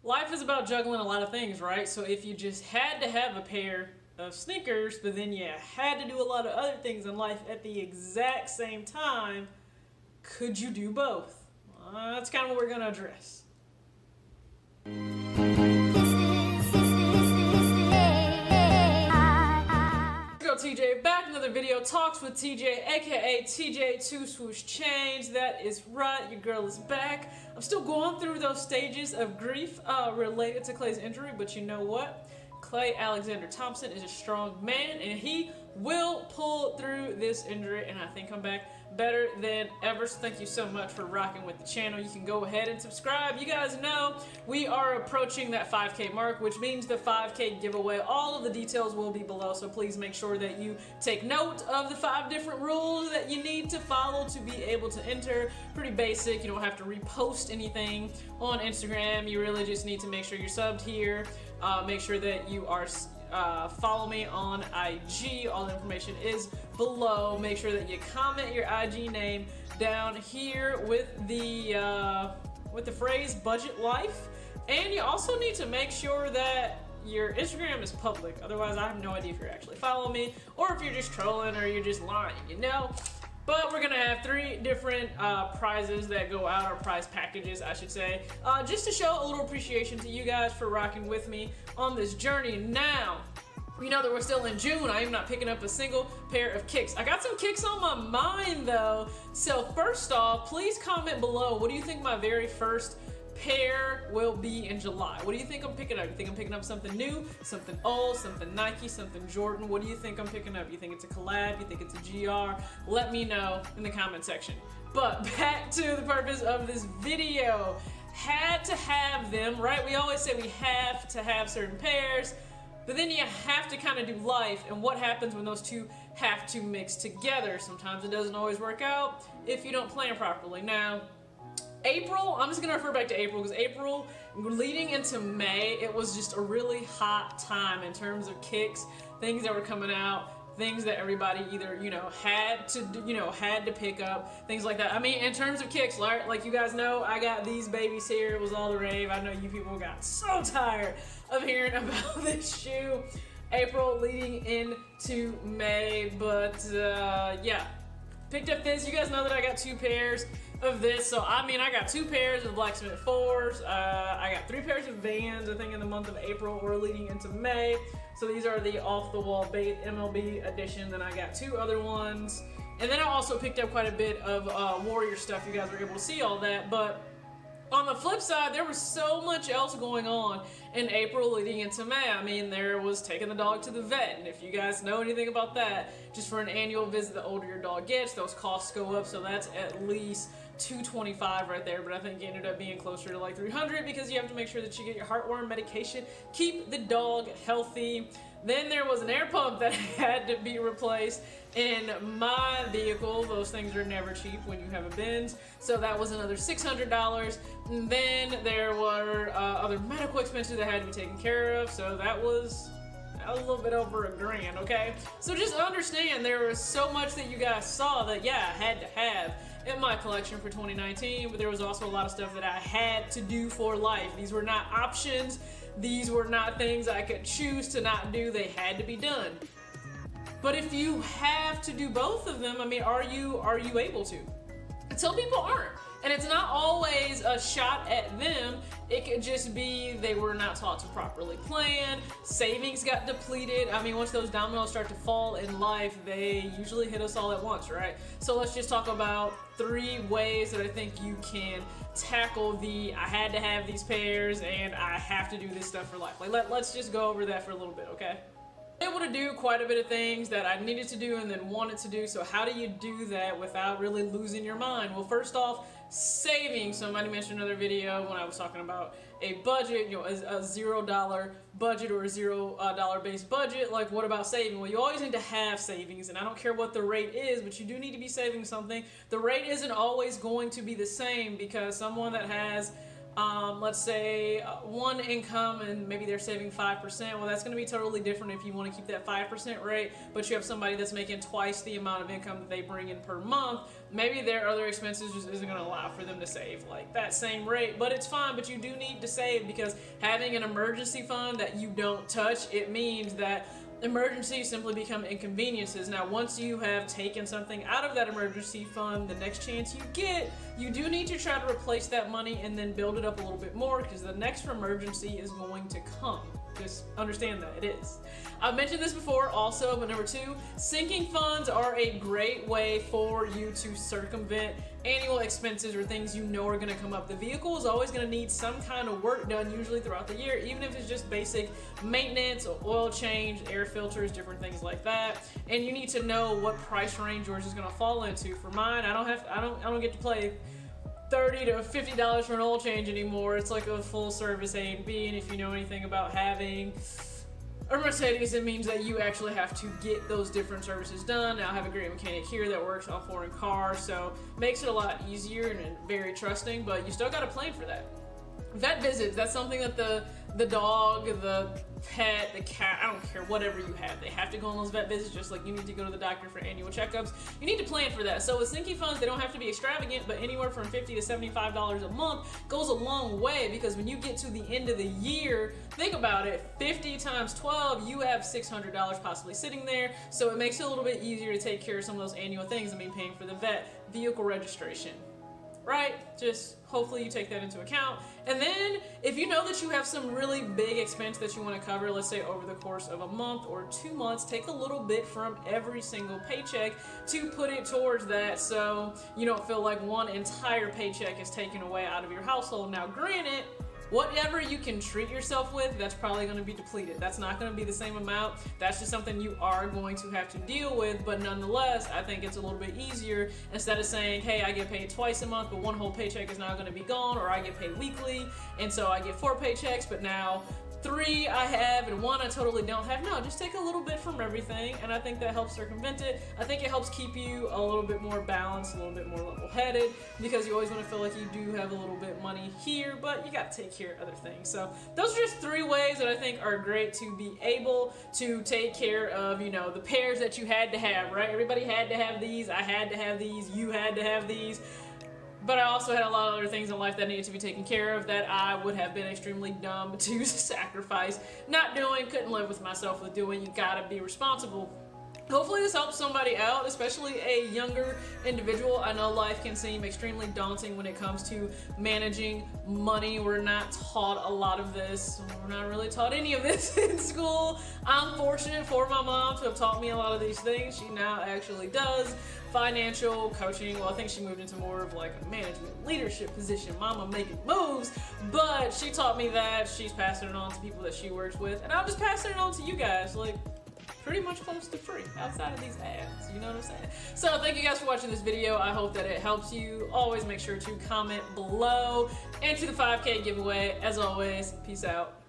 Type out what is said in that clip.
Life is about juggling a lot of things, right? So if you just had to have a pair of sneakers, but then you had to do a lot of other things in life at the exact same time, could you do both? That's kind of what we're going to address. TJ back, another video, Talks with TJ, aka TJ 2 Swoosh Change. That is right, your girl is back. I'm still going through those stages of grief related to Clay's injury, but you know what? Clay Alexander Thompson is a strong man, and he will pull through this injury, and I think I'm back better than ever. So thank you so much for rocking with the channel. You can go ahead and subscribe. You guys know we are approaching that 5K mark, which means the 5K giveaway. All of the details will be below, so please make sure that you take note of the 5 different rules that you need to follow to be able to enter. Pretty basic. You don't have to repost anything on Instagram. You really just need to make sure you're subbed here. Make sure that you are follow me on IG. All the information is below. Make sure that you comment your IG name down here with the phrase budget life, and you also need to make sure that your Instagram is public. Otherwise, I have no idea if you're actually following me or if you're just trolling or you're just lying, you know? But we're gonna have 3 different prizes that go out, or prize packages, I should say, just to show a little appreciation to you guys for rocking with me on this journey. Now, you know that we're still in June. I am not picking up a single pair of kicks. I got some kicks on my mind though. So first off, please comment below, what do you think my very first pair will be in July? What do you think I'm picking up? You think I'm picking up something new, something old, something Nike, something Jordan? What do you think I'm picking up? You think it's a collab? You think it's a GR? Let me know in the comment section. But back to the purpose of this video. Had to have them, right? We always say we have to have certain pairs, but then you have to kind of do life, and what happens when those two have to mix together? Sometimes it doesn't always work out if you don't plan properly. Now, April, I'm just gonna refer back to April, because April leading into May, it was just a really hot time in terms of kicks, things that were coming out, things that everybody either, had to pick up, things like that. I mean, in terms of kicks, like you guys know, I got these babies here. It was all the rave. I know you people got so tired of hearing about this shoe. April leading into May, but yeah, picked up this. You guys know that I got 2 pairs of this, so I mean, I got 2 pairs of Blacksmith 4s. I got 3 pairs of Vans, I think, in the month of April or leading into May. So these are the off-the-wall bait MLB edition. Then I got 2 other ones, and then I also picked up quite a bit of Warrior stuff. You guys were able to see all that, but on the flip side, there was so much else going on in April leading into May. I mean, there was taking the dog to the vet, and if you guys know anything about that, just for an annual visit, the older your dog gets, those costs go up, so that's at least $225 right there, but I think it ended up being closer to like $300 because you have to make sure that you get your heartworm medication, keep the dog healthy. Then there was an air pump that had to be replaced in my vehicle. Those things are never cheap when you have a Benz, so that was another $600. And then there were other medical expenses that had to be taken care of, so that was a little bit over $1,000, okay? So just understand, there was so much that you guys saw that, yeah, I had to have in my collection for 2019, but there was also a lot of stuff that I had to do for life. These were not options. These were not things I could choose to not do. They had to be done. But if you have to do both of them, I mean, are you able to? And some people aren't. And it's not always a shot at them. It could just be they were not taught to properly plan, savings got depleted. I mean, once those dominoes start to fall in life, they usually hit us all at once, right? So let's just talk about 3 ways that I think you can tackle the I had to have these pairs and I have to do this stuff for life. Like, let's just go over that for a little bit, okay? Able to do quite a bit of things that I needed to do and then wanted to do. So how do you do that without really losing your mind? Well, first off, saving. Somebody mentioned another video when I was talking about a budget, a $0 budget or a $0 based budget. Like, what about saving? Well, you always need to have savings, and I don't care what the rate is, but you do need to be saving something. The rate isn't always going to be the same, because someone that has let's say one income and maybe they're saving 5%. Well, that's going to be totally different if you want to keep that 5% rate, but you have somebody that's making twice the amount of income that they bring in per month. Maybe their other expenses just isn't going to allow for them to save like that same rate, but it's fine. But you do need to save, because having an emergency fund that you don't touch, it means that emergencies simply become inconveniences. Now, once you have taken something out of that emergency fund, the next chance you get, you do need to try to replace that money and then build it up a little bit more, because the next emergency is going to come. Just understand that it is. I've mentioned this before also, but number 2, sinking funds are a great way for you to circumvent annual expenses or things you know are going to come up. The vehicle is always going to need some kind of work done, usually throughout the year, even if it's just basic maintenance, oil change, air filters, different things like that. And you need to know what price range yours is going to fall into. For mine, I don't get to play $30 to $50 for an oil change anymore. It's like a full service A and B, and if you know anything about having a Mercedes, it means that you actually have to get those different services done. Now, I have a great mechanic here that works on foreign cars, so makes it a lot easier and very trusting, but you still got to plan for that. Vet visits, that's something that the dog, the pet, the cat, I don't care, whatever you have, they have to go on those vet visits, just like you need to go to the doctor for annual checkups. You need to plan for that. So with sinking funds, they don't have to be extravagant, but anywhere from $50 to $75 a month goes a long way, because when you get to the end of the year, think about it, 50 times 12, you have $600 possibly sitting there. So it makes it a little bit easier to take care of some of those annual things. I mean, paying for the vet, vehicle registration, right? Just hopefully you take that into account. And then if you know that you have some really big expense that you want to cover, let's say over the course of a month or 2 months, take a little bit from every single paycheck to put it towards that, so you don't feel like one entire paycheck is taken away out of your household. Now, granted, whatever you can treat yourself with, that's probably going to be depleted. That's not going to be the same amount. That's just something you are going to have to deal with. But nonetheless, I think it's a little bit easier, instead of saying, hey, I get paid twice a month, but one whole paycheck is now going to be gone, or I get paid weekly, and so I get 4 paychecks, but now 3 I have and 1 I totally don't have. No, just take a little bit from everything, and I think that helps circumvent it. I think it helps keep you a little bit more balanced, a little bit more level-headed, because you always want to feel like you do have a little bit money here, but you got to take care of other things. So those are just 3 ways that I think are great to be able to take care of, you know, the pairs that you had to have, right? Everybody had to have these, I had to have these, you had to have these. But I also had a lot of other things in life that needed to be taken care of that I would have been extremely dumb to sacrifice not doing, couldn't live with myself with doing. You gotta be responsible. Hopefully this helps somebody out, especially a younger individual. I know life can seem extremely daunting when it comes to managing money. We're not taught a lot of this. We're not really taught any of this in school. I'm fortunate for my mom to have taught me a lot of these things. She now actually does financial coaching. Well, I think she moved into more of like a management leadership position. Mama making moves, but she taught me that. She's passing it on to people that she works with, and I'm just passing it on to you guys. Like, pretty much close to free outside of these ads, you know what I'm saying? So thank you guys for watching this video. I hope that it helps you. Always make sure to comment below. Enter the 5K giveaway. As always, peace out.